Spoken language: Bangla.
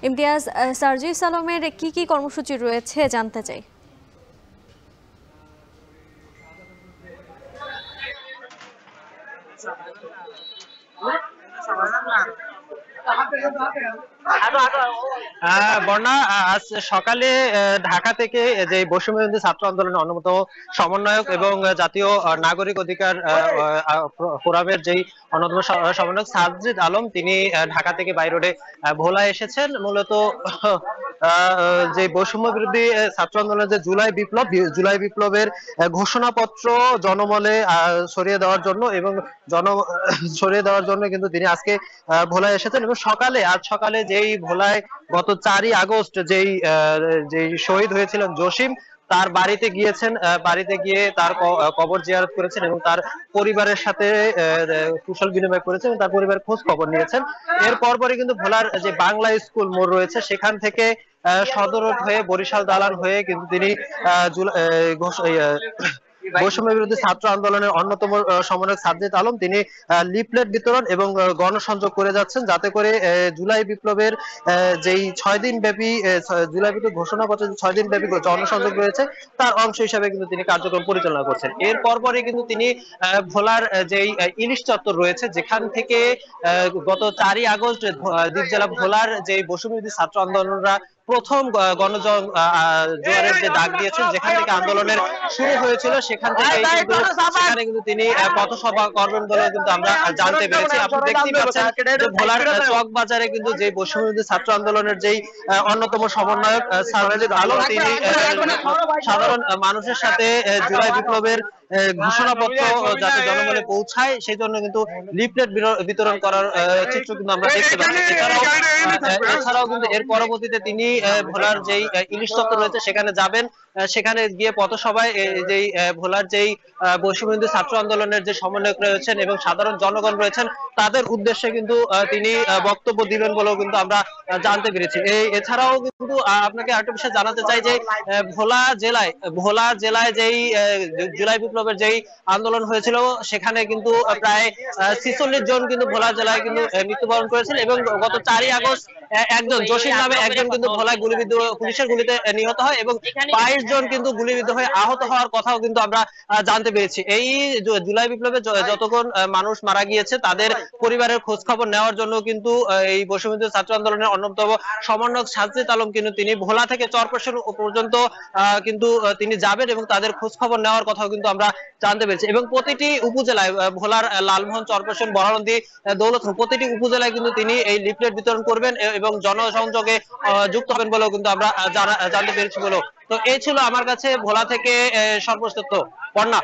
ইমতিয়াজ, সার্জিস আলমের কি কর্মসূচি রয়েছে জানতে চাই। বর্ণা, আজ সকালে ঢাকা থেকে যে বৈষম্যবিরোধী ছাত্র আন্দোলনের অন্যতম সমন্বয়ক এবং জাতীয় নাগরিক অধিকার ফোরামের যেই অন্যতম সমন্বয়ক সার্জিস আলম, তিনি ঢাকা থেকে বাই রোডে ভোলা এসেছেন। মূলত যে বৈষম্য বিরোধী ছাত্র আন্দোলনের যে জুলাই বিপ্লবের ঘোষণাপত্র জনমনে ছড়িয়ে দেওয়ার জন্য এবং ছড়িয়ে দেওয়ার জন্য কিন্তু তিনি আজকে ভোলায় এসেছেন। এবং আজ সকালে যেই ভোলায় গত 4ই আগস্ট যেই শহীদ হয়েছিলেন জসিম, তার বাড়িতে গিয়েছেন। বাড়িতে গিয়ে তার কবর জিয়ারত করেছেন এবং তার পরিবারের সাথে কুশল বিনিময় করেছেন এবং তার পরিবারের খোঁজ খবর নিয়েছেন। এর পরপরই কিন্তু ভোলার যে বাংলা স্কুল মোড় রয়েছে সেখান থেকে সদর রোড হয়ে বরিশাল দালান হয়ে কিন্তু তিনি বৈষম্য বিরোধী ছাত্র আন্দোলনের অন্যতম সমন্বয়ক সার্জিস আলম, তিনি লিফলেট বিতরণ এবং গণসংযোগ করে যাচ্ছেন, যাতে করে জুলাই বিপ্লবের যেই 6 দিন ব্যাপী জুলাই বিপ্লব ঘোষণাপত্রের 6 দিন ব্যাপী জনসংযোগ রয়েছে তার অংশ হিসাবে কিন্তু তিনি কার্যক্রম পরিচালনা করছেন। এর পরপরই কিন্তু তিনি ভোলার যেই ইলিশ চত্বর রয়েছে, যেখান থেকে গত 4ই আগস্ট দ্বীপ জেলা ভোলার যে বৈষম্য বিরোধী ছাত্র আন্দোলনরা প্রথম জোয়ারের যে ডাক দিয়েছেন, যেখান থেকে আন্দোলনের শুরু হয়েছিল, সেখানে কিন্তু তিনি পথসভা করবেন বলে কিন্তু আমরা জানতে পেরেছি। আপনি দেখতেই পাচ্ছেন যে ভোলার চক বাজারে কিন্তু যে বৈষম্য বিরোধী ছাত্র আন্দোলনের যেই অন্যতম সমন্বয়ক সার্জিস আলম, তিনি সাধারণ মানুষের সাথে জুলাই বিপ্লবের ঘোষণাপত্র যাতে জনগণে পৌঁছায় সেই জন্য কিন্তু লিফলেট বিতরণ করার চিত্র কিন্তু আমরা দেখতে পাচ্ছি। এছাড়াও কিন্তু এর পরবর্তীতে তিনি ভোলার যেই ইলিশ চত্বর রয়েছে সেখানে যাবেন। সেখানে গিয়ে পথসভায় যেই ভোলার যেই বৈষম্যবিরোধী ছাত্র আন্দোলনের যে সমন্বয়ক রয়েছেন এবং সাধারণ জনগণ রয়েছেন তাদের উদ্দেশ্যে কিন্তু তিনি বক্তব্য দিবেন বলেও কিন্তু আমরা জানতে পেরেছি। এছাড়াও কিন্তু আপনাকে আরেকটা বিষয় জানাতে চাই যে ভোলা জেলায় যেই জুলাই বিপ্লবের যেই আন্দোলন হয়েছিল সেখানে কিন্তু প্রায় 46 জন কিন্তু ভোলা জেলায় কিন্তু মৃত্যুবরণ করেছিল এবং গত 4ই আগস্ট একজন জসিম নামে একজন কিন্তু ভোলায় গুলিবিদ্ধ পুলিশের গুলিতে নিহত হয় এবং 22 জন কিন্তু গুলিবিদ্ধ হয়ে আহত হওয়ার কথাও কিন্তু আমরা জানতে পেরেছি। এই জুলাই বিপ্লবে যতক্ষণ মানুষ মারা গিয়েছে তাদের পরিবারের খোঁজ খবর নেওয়ার জন্য কিন্তু এই বৈষম্য ছাত্র আন্দোলনের অন্যতম সমন্বয়ক সার্জিস আলম কিন্তু তিনি ভোলা থেকে চরপেশন পর্যন্ত কিন্তু তিনি যাবেন এবং তাদের খোঁজ খবর নেওয়ার কথাও কিন্তু আমরা জানতে পেরেছি। এবং প্রতিটি উপজেলায় ভোলার লালমোহন, চরপেশন, বড়ালদি, দৌলতপুর প্রতিটি উপজেলায় কিন্তু তিনি এই লিফলেট বিতরণ করবেন এবং জনসংযোগে যুক্ত হবেন বলেও কিন্তু আমরা জানতে পেরেছি বলেও। তো এই ছিল আমার কাছে ভোলা থেকে সর্বশেষ তথ্য। পর্ণা।